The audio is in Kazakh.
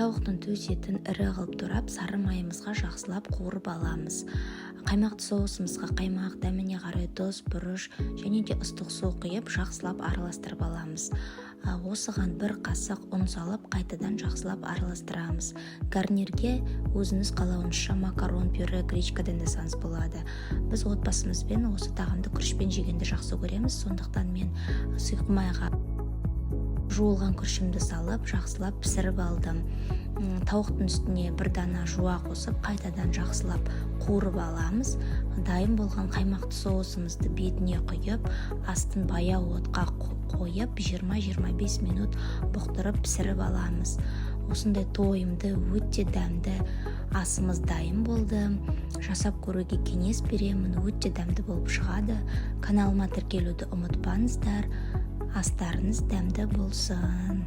Тауықтың төс етін ірі қылып турап, сары майымызға жақсылап қуырып аламыз. Қаймақты соусымызға қаймақ, дәміне қарай тұз, бұрыш және де ыстық су құйып, жақсылап араластырып аламыз. Осыған бір қасық ұн салып, қайтадан жақсылап араластырамыз. Гарнирге өзіңіз қалауыңызша макарон, пюре, гречкадан да саңыз болады. Біз отбасымызбен осы тағамды күрішпен жегенді жақсы көреміз, сондықтан мен сұйық жуылған күрішімді салып, жақсылап пісіріп алдым. Тауықтың үстіне бір дана жуа қосып, қайтадан жақсылап қуырып аламыз. Дайын болған қаймақты соусымызды бетіне құйып, астын баяу отқа қойып, 20-25 минут бұқтырып пісіріп аламыз. Осындай тойымды, өте дәмді асымыз дайын болды. Жасап көруге кеңес беремін, өте дәмді болып шығады. Каналыма тіркелуді ұмытпаңыздар. Астарыңыз дәмді болсын.